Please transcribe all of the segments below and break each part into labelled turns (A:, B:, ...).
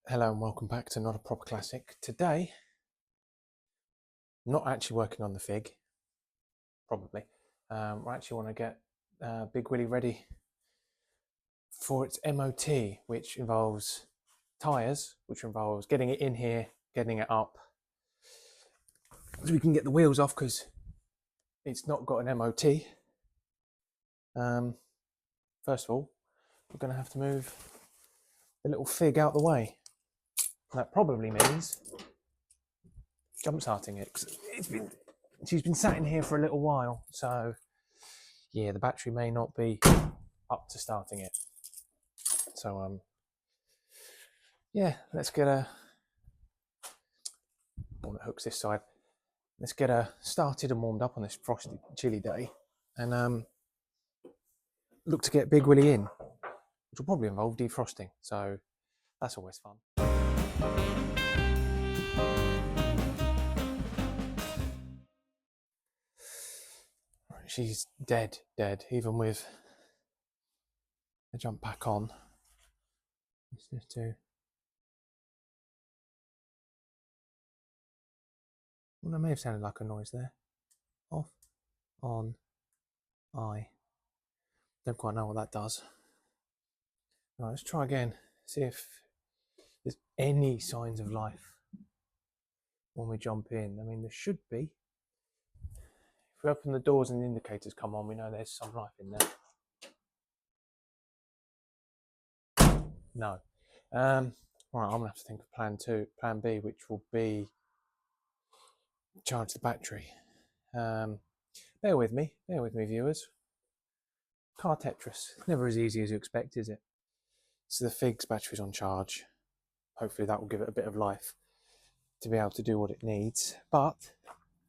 A: Hello and welcome back to Not a Proper Classic. Today, not actually working on the Fig, probably. I actually want to get Big Willy ready for its MOT, which involves tyres, which involves getting it in here, getting it up, so we can get the wheels off because it's not got an MOT. First of all, we're going to have to move the little Fig out the way. That probably means jump starting it, because she's been sat in here for a little while, so yeah, the battery may not be up to starting it. So yeah, let's get her on the hooks this side. Let's get her started and warmed up on this frosty, chilly day, and look to get Big Willy in, which will probably involve defrosting. So that's always fun. She's dead, even with the jump back on. Let's just do. Well, that may have sounded like a noise there. Off, on, I. Don't quite know what that does. Right, let's try again. See if there's any signs of life when we jump in. I mean, there should be. If we open the doors and the indicators come on, we know there's some life in there. No. Right, I'm gonna have to think of plan B, which will be charge the battery. Bear with me, viewers. Car Tetris, never as easy as you expect, is it? So the Fig's battery's on charge. Hopefully that will give it a bit of life to be able to do what it needs. But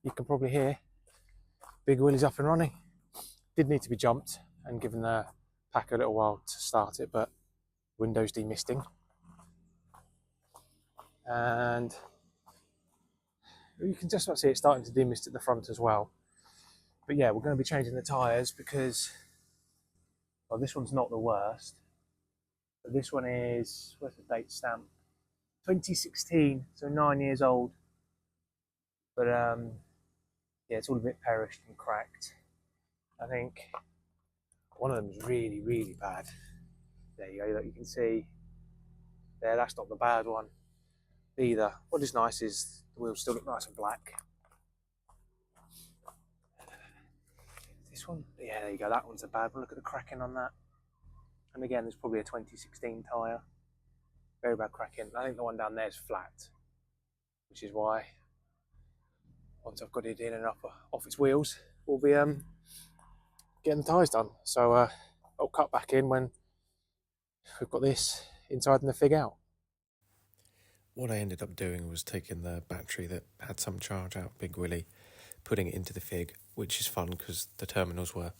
A: you can probably hear Big Willy's up and running. Did need to be jumped and given the pack a little while to start it, but Windows demisting. And you can just about see it starting to demist at the front as well. But yeah, we're going to be changing the tyres because, well, this one's not the worst. But this one is, where's the date stamp? 2016, so 9 years old. But yeah, it's all a bit perished and cracked. I think one of them is really, really bad. There you go, look, you can see there, that's not the bad one either. What is nice is the wheels still look nice and black. This one, yeah, there you go, that one's a bad one. Look at the cracking on that. And again, there's probably a 2016 tyre. Very bad cracking. I think the one down there is flat, which is why once I've got it in and up off its wheels, we'll be getting the tyres done. So I'll cut back in when we've got this inside and the Fig out. What I ended up doing was taking the battery that had some charge out Big Willy, putting it into the Fig, which is fun because the terminals were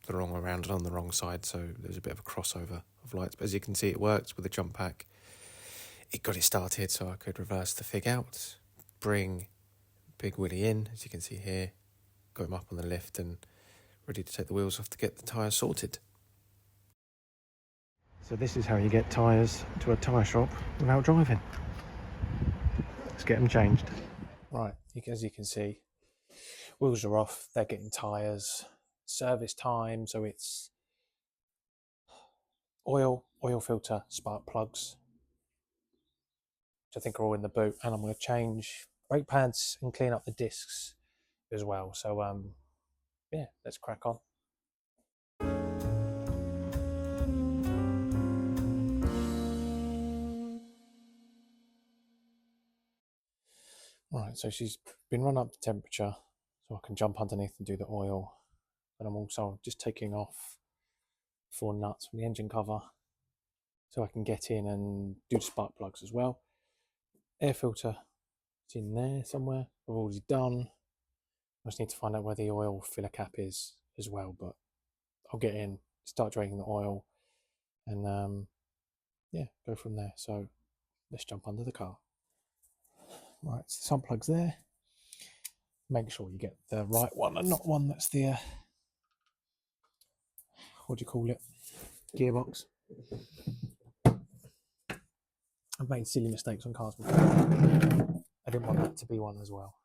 A: the wrong way around and on the wrong side, so there's a bit of a crossover of lights. But as you can see, it worked with the jump pack. It got it started so I could reverse the Fig out, bring Big Willy in, as you can see here, got him up on the lift and ready to take the wheels off to get the tyres sorted. So this is how you get tyres to a tyre shop without driving. Let's get them changed. Right, as you can see, wheels are off, they're getting tyres, service time, so it's oil filter, spark plugs, which I think are all in the boot, and I'm going to change brake pads and clean up the discs as well. So yeah, let's crack on. Right, so she's been run up to temperature, so I can jump underneath and do the oil. But I'm also just taking off 4 nuts from the engine cover so I can get in and do the spark plugs as well. Air filter, it's in there somewhere. I've already done. I just need to find out where the oil filler cap is as well, but I'll get in, start draining the oil, and yeah, go from there. So let's jump under the car. Right, so the sun plug's there. Make sure you get the right one and not one that's the, what do you call it? Gearbox. I've made silly mistakes on cars before. I didn't want that to be one as well.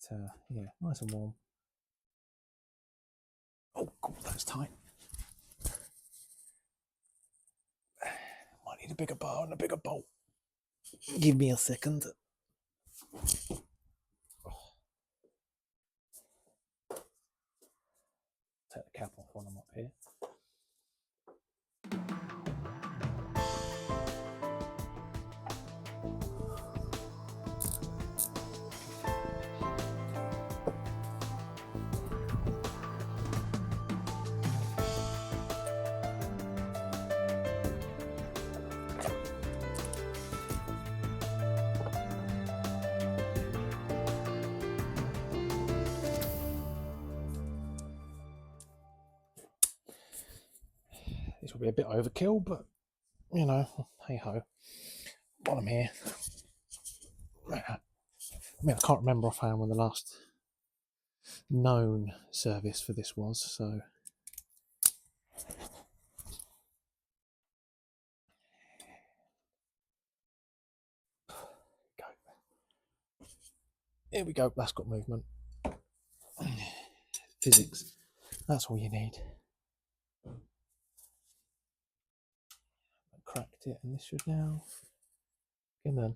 A: But yeah, nice and warm. Oh, God, that's tight. Might need a bigger bar and a bigger bolt. Give me a second. Take the cap off when I'm up here. This will be a bit overkill, but you know, hey ho. While I'm here, I mean, I can't remember offhand when the last known service for this was, so. Go. Here we go, that's got movement. Physics, that's all you need. I cracked it, and this should now. Again then,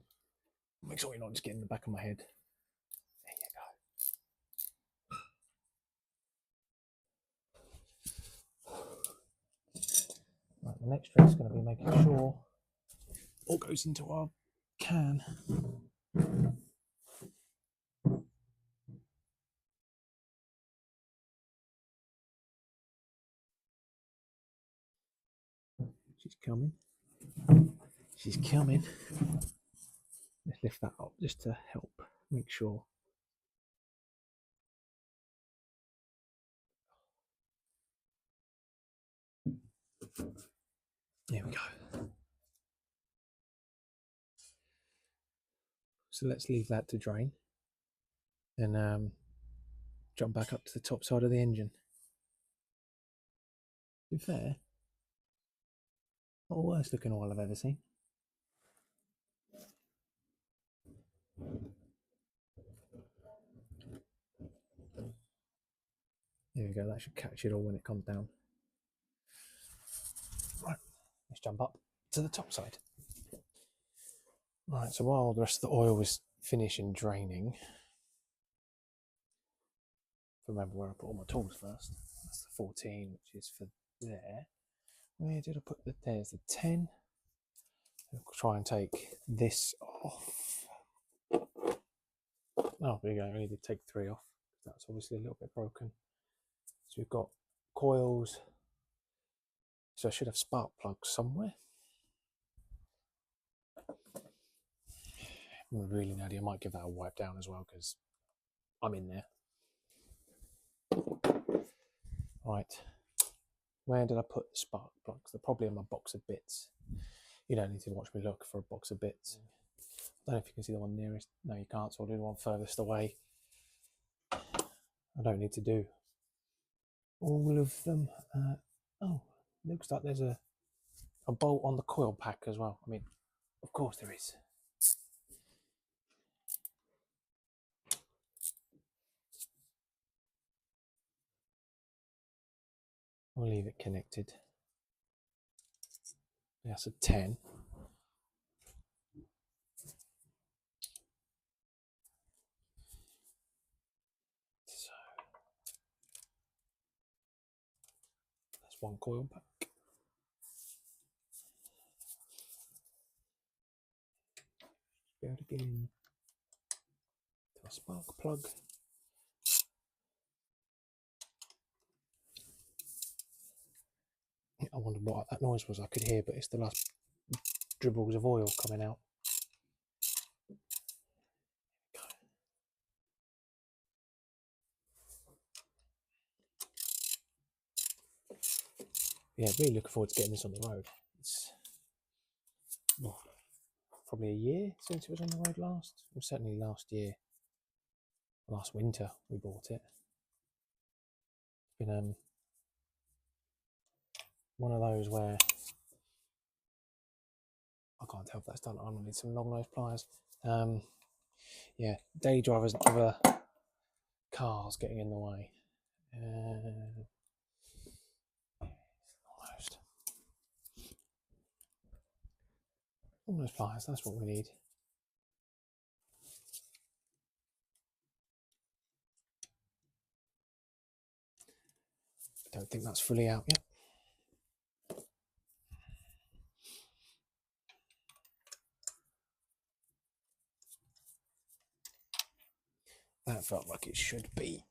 A: make sure you're not just getting the back of my head. There you go. Right, the next trick is going to be making sure all goes into our can. She's coming. She's coming. Let's lift that up just to help make sure. There we go. So let's leave that to drain and jump back up to the top side of the engine. To be fair, not the worst looking oil I've ever seen. There we go, that should catch it all when it comes down. Right, let's jump up to the top side. Right, so while the rest of the oil was finishing draining, remember where I put all my tools first. That's the 14, which is for there. Where did I put the, there's the 10. I'll try and take this off. Oh, there you go, I need to take 3 off. That's obviously a little bit broken. So we've got coils. So I should have spark plugs somewhere. I'm really nerdy. I might give that a wipe down as well because I'm in there. Right. Where did I put the spark plugs? They're probably in my box of bits. You don't need to watch me look for a box of bits. I don't know if you can see the one nearest. No, you can't, so I'll do the one furthest away. I don't need to do all of them. Oh, looks like there's a bolt on the coil pack as well. I mean, of course there is. I'll leave it connected. That's a 10. So that's one coil pack. Go again to a spark plug. I wondered what that noise was I could hear, but it's the last dribbles of oil coming out. Yeah, really looking forward to getting this on the road. It's probably a year since it was on the road last. Well, certainly last year, last winter we bought it. It's been one of those where I can't tell if that's done. I'm gonna need some long nose pliers. Yeah, daily drivers and other cars getting in the way. Almost. Long nose pliers, that's what we need. Don't think that's fully out yet. That felt like it should be.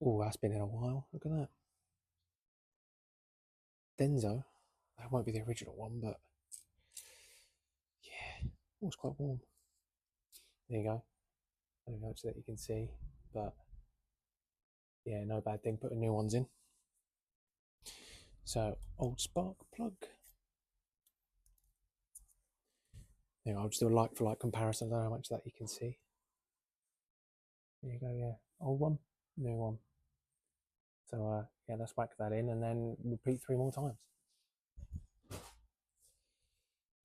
A: Oh, that's been in a while. Look at that. Denso. That won't be the original one, but yeah, oh, it's quite warm. There you go. I don't know so that you can see, but yeah, no bad thing putting new ones in. So, old spark plug. There, I'll just do a like for like comparison. I don't know how much that you can see. There you go, yeah. Old one, new one. So, yeah, let's whack that in and then repeat 3 more times.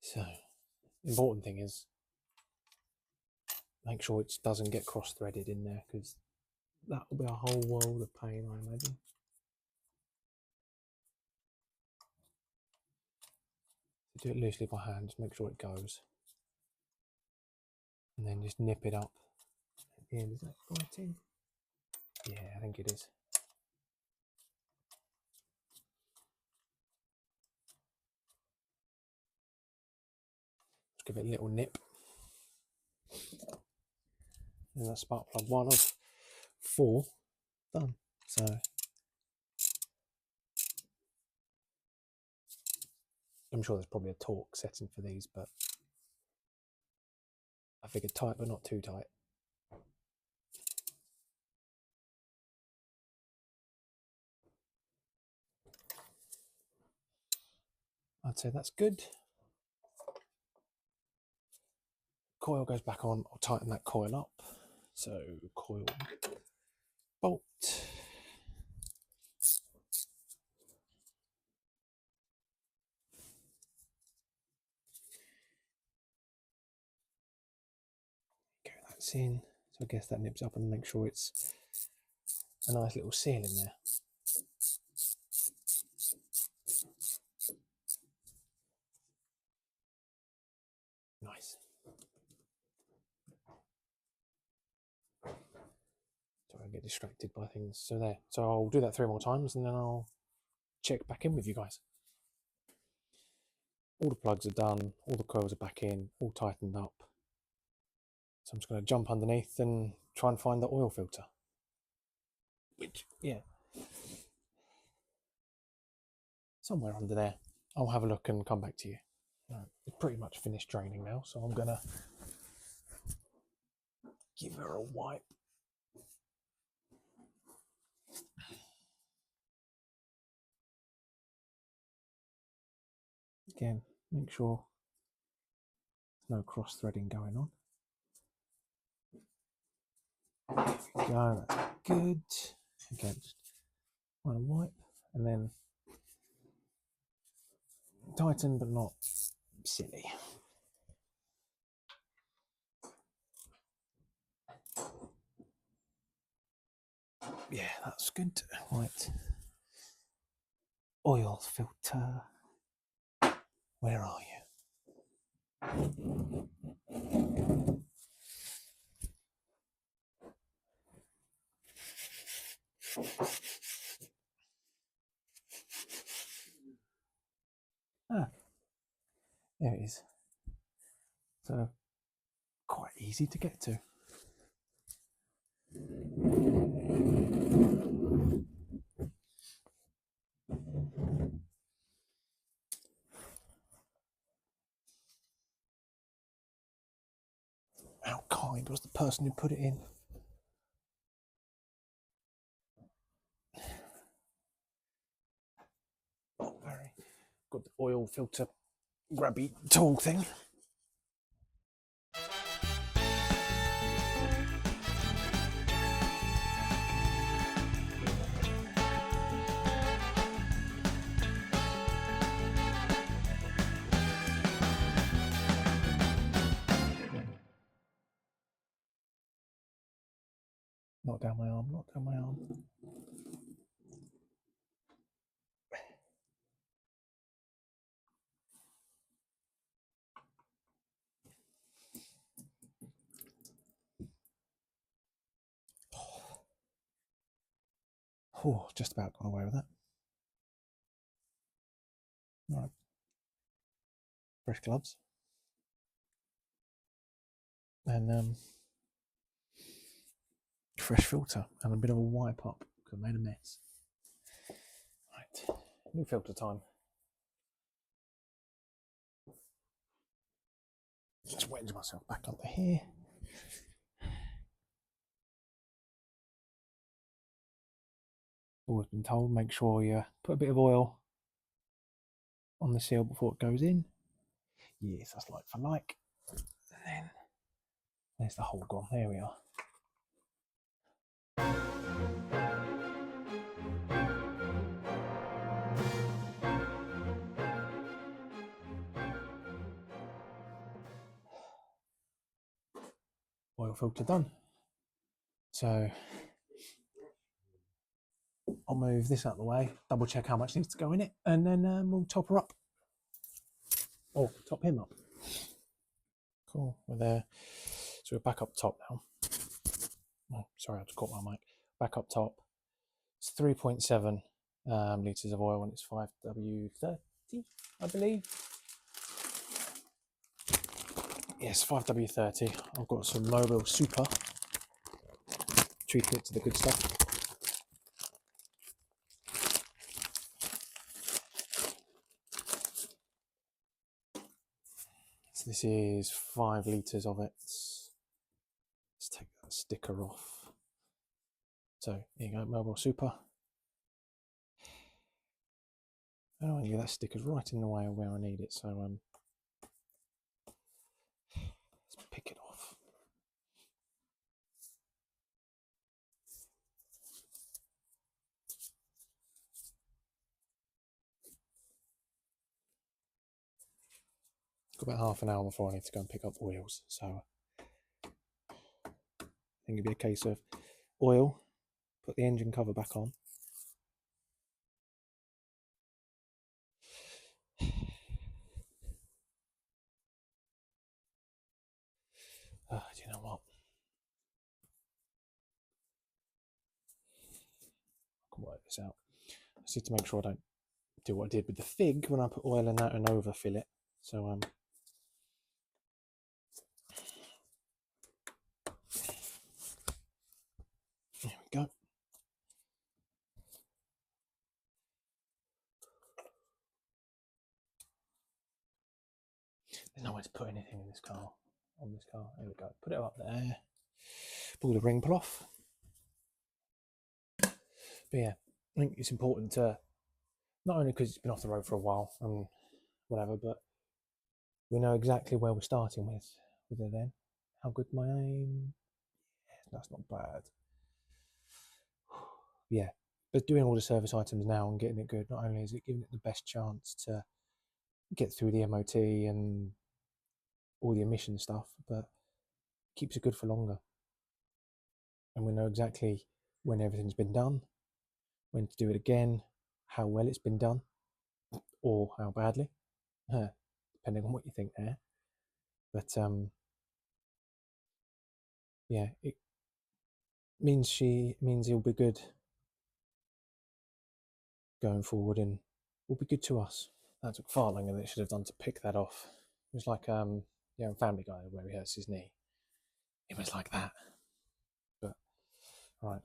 A: So, important thing is make sure it doesn't get cross-threaded in there, because that will be a whole world of pain, I imagine. Do it loosely by hand, just make sure it goes. And then just nip it up at the end. Is that biting? Yeah, I think it is. Just give it a little nip. And that spark plug 1 of 4 done. So I'm sure there's probably a torque setting for these, but I figured tight but not too tight. I'd say that's good. Coil goes back on. I'll tighten that coil up. So coil, bolt. Okay, that's in. So I guess that nips up and make sure it's a nice little seal in there. Nice. Sorry, I get distracted by things. So there. So I'll do that 3 more times and then I'll check back in with you guys. All the plugs are done, all the coils are back in, all tightened up. So I'm just going to jump underneath and try and find the oil filter. Which, yeah, somewhere under there. I'll have a look and come back to you. It's pretty much finished draining now, so I'm going to give her a wipe. Again, make sure there's no cross-threading going on. There we go, that's good. Again, just want to wipe and then tighten but not silly. Yeah, that's good. Right. Oil filter. Where are you? Ah, there it is. So, quite easy to get to. How kind was the person who put it in? Not very. Got the oil filter grabby tool thing. Not down my arm, not down my arm. Oh, just about got away with that. All right. Fresh gloves. And fresh filter and a bit of a wipe up because I made a mess. Right, new filter time. Just wedge myself back up to here. Always been told, make sure you put a bit of oil on the seal before it goes in. Yes, that's like for like. And then there's the hole gone. There we are. Oil filter done. So I'll move this out of the way, double check how much needs to go in it, and then we'll top her up. Oh, top him up. Cool, we're there. So we're back up top now. Oh, sorry, I just caught my mic. Back up top. It's 3.7 litres of oil and it's 5W30, I believe. Yes, 5W30. I've got some WiLL Super. Treating it to the good stuff. So this is 5 litres of it. Let's take that sticker off. So here you go, WiLL Super. Oh, yeah, that sticker's right in the way of where I need it, so let's pick it off. Got about half an hour before I need to go and pick up the wheels, so I think it'd be a case of oil, put the engine cover back on. Do you know what? I can work this out. I just need to make sure I don't do what I did with the fig when I put oil in that and overfill it. So there we go. There's no way to put anything in this car, on this car. There we go. Put it up there. Pull the ring pull off. But yeah, I think it's important to, not only because it's been off the road for a while and whatever, but we know exactly where we're starting with it then. How good my aim? Yeah, that's not bad. Yeah, but doing all the service items now and getting it good, not only is it giving it the best chance to get through the MOT and all the emission stuff, but keeps it good for longer. And we know exactly when everything's been done, when to do it again, how well it's been done, or how badly, depending on what you think there. But yeah, it means he'll be good going forward and will be good to us. That took far longer than it should have done to pick that off. It was like Family Guy where he hurts his knee. It was like that. But right,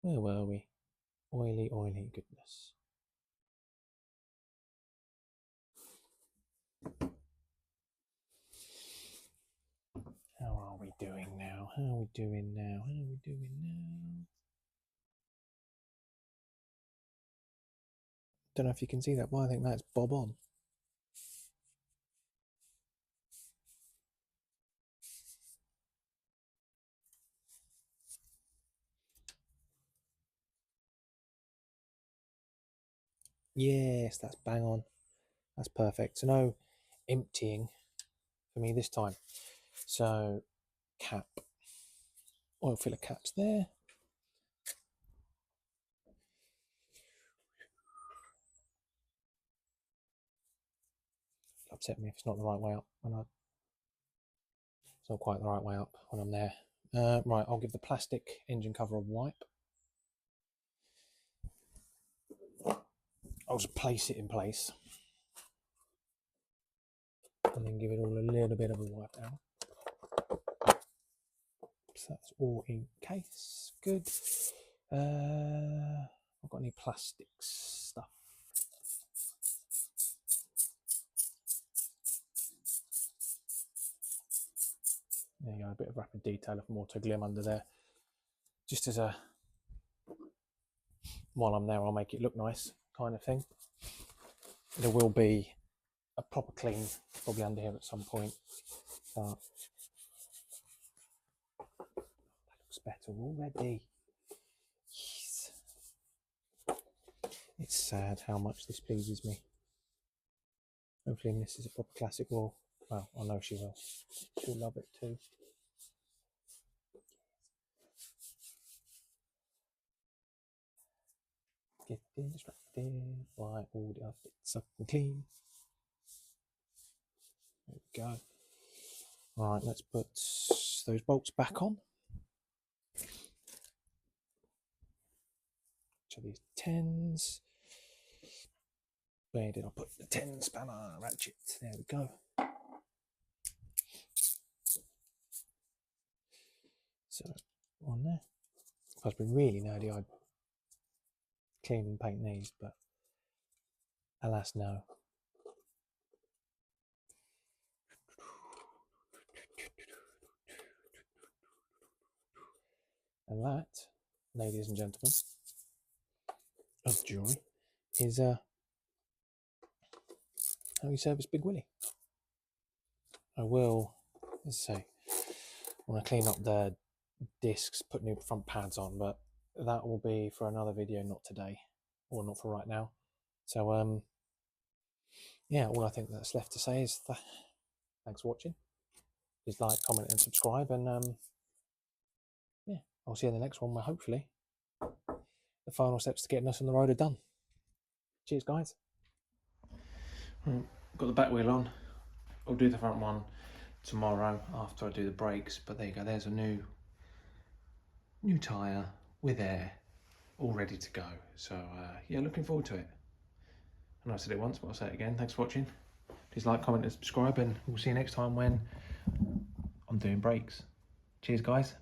A: where were we? Oily goodness. How are we doing now? Don't know if you can see that, but I think that's bob on. Yes, that's bang on. That's perfect. So no emptying for me this time. So cap. oil filler caps there. It'll upset me if it's not the right way up when it's not quite the right way up when I'm there. Right, I'll give the plastic engine cover a wipe. I'll just place it in place and then give it all a little bit of a wipe down. So that's all in case. Good. I've got any plastic stuff. There you go, a bit of rapid detail of mortar glim under there. Just as a, while I'm there, I'll make it look nice kind of thing. There will be a proper clean probably under here at some point. But that looks better already. Yes. It's sad how much this pleases me. Hopefully this is a proper classic wall. Well, I know she will. She'll love it too. Getting distracted. Right, all the outfits up and clean. There we go. Right, let's put those bolts back on. So these 10s. Where did I put the 10 spanner ratchet? There we go. So on there. If I'd been really nerdy, I'd clean and paint these, but alas, no. And that, ladies and gentlemen, of jewelry, is how you service Big Willy. I will, let's say, want to clean up the discs, put new front pads on, but that will be for another video, not today, or not for right now. So yeah, all I think that's left to say is thanks for watching. Please like, comment and subscribe, and yeah, I'll see you in the next one where hopefully the final steps to getting us on the road are done. Cheers, guys. Got the back wheel on. I'll do the front one tomorrow after I do the brakes, but there you go, there's a new tyre with air all ready to go. So yeah, looking forward to it. And I said it once, but I'll say it again. Thanks for watching. Please like, comment and subscribe, and we'll see you next time when I'm doing brakes. Cheers, guys.